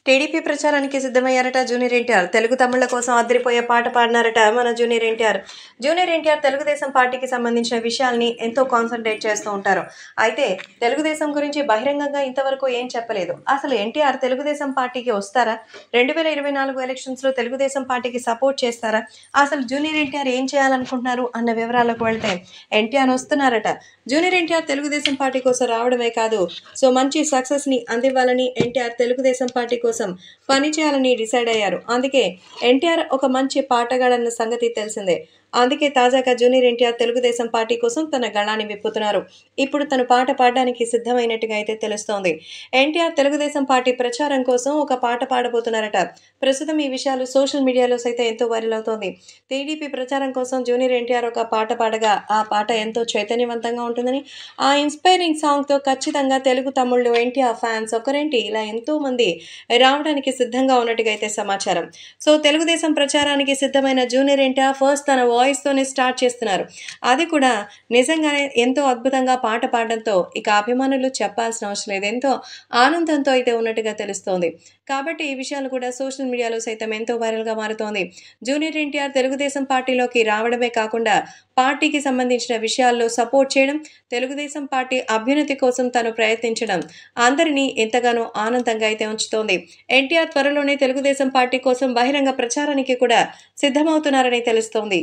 TDP ప్రచారానికి సిద్ధమయ్యారట junior NTR. Telugu తమ్ముళ్ల కోసం అదిరిపోయే పాట పాడినారట మన జూనియర్ ఎన్టీఆర్. జూనియర్ ఎన్టీఆర్ తెలుగుదేశం పార్టీకి సంబంధించిన విషయాల్ని ఎంతో కాన్సన్ట్రేట్ చేస్తూ ఉంటారు. అయితే తెలుగుదేశం గురించి బహిరంగంగా ఇంతవరకు ఏం చెప్పలేదు. అసలు ఎన్టీఆర్ తెలుగుదేశం పార్టీకి వస్తారా? 2024 ఎలక్షన్స్లో తెలుగుదేశం పార్టీకి సపోర్ట్ చేస్తారా? అసలు జూనియర్ ఎన్టీఆర్ ఏం చేయాలనుకుంటున్నారు అన్న వివరాలకు వెళ్తే ఎన్టీఆర్ వస్తున్నారట. జూనియర్ ఎన్టీఆర్ తెలుగుదేశం పార్టీ కోసం రావడమే కాదు, సో మంచి సక్సెస్ని అందివ్వాలని ఎన్టీఆర్ తెలుగుదేశం పార్టీ కోసం పని చేయాలని డిసైడ్ అయ్యారు. అందుకే ఎన్టీఆర్ ఒక మంచి పాటగాడన్న సంగతి తెలిసిందే. అందుకే తాజాగా జూనియర్ ఎన్టీఆర్ తెలుగుదేశం పార్టీ కోసం తన గళాన్ని విప్పుతున్నారు. ఇప్పుడు తను పాట పాడడానికి సిద్ధమైనట్టుగా అయితే తెలుస్తోంది. ఎన్టీఆర్ తెలుగుదేశం పార్టీ ప్రచారం కోసం ఒక పాట పాడబోతున్నారట. ప్రస్తుతం ఈ విషయాలు సోషల్ మీడియాలో సైతం ఎంతో వైరల్ అవుతోంది. టీడీపీ ప్రచారం కోసం జూనియర్ ఎన్టీఆర్ ఒక పాట పాడగా ఆ పాట ఎంతో చైతన్యవంతంగా ఉంటుందని, ఆ ఇన్స్పైరింగ్ సాంగ్తో ఖచ్చితంగా తెలుగు తమ్ముళ్ళు ఎన్టీఆర్ ఫ్యాన్స్ ఒకరేంటి ఇలా ఎంతో మంది రావడానికి సిద్ధంగా ఉన్నట్టుగా అయితే సమాచారం. సో తెలుగుదేశం ప్రచారానికి సిద్ధమైన జూనియర్ ఎన్టీఆర్ ఫస్ట్ తన వాయిస్తోనే స్టార్ట్ చేస్తున్నారు. అది కూడా నిజంగానే ఎంతో అద్భుతంగా పాట పాడడంతో ఇక అభిమానులు చెప్పాల్సిన అవసరం లేదు. ఎంతో ఆనందంతో అయితే ఉన్నట్టుగా తెలుస్తోంది. కాబట్టి ఈ విషయాలు కూడా సోషల్ మీడియాలో సైతం ఎంతో వైరల్గా మారుతోంది. జూనియర్ ఎన్టీఆర్ తెలుగుదేశం పార్టీలోకి రావడమే కాకుండా పార్టీకి సంబంధించిన విషయాల్లో సపోర్ట్ చేయడం, తెలుగుదేశం పార్టీ అభ్యున్నతి కోసం తను ప్రయత్నించడం అందరినీ ఎంతగానో ఆనందంగా అయితే ఉంచుతోంది. ఎన్టీఆర్ త్వరలోనే తెలుగుదేశం పార్టీ కోసం బహిరంగ ప్రచారానికి కూడా సిద్ధమవుతున్నారని తెలుస్తోంది.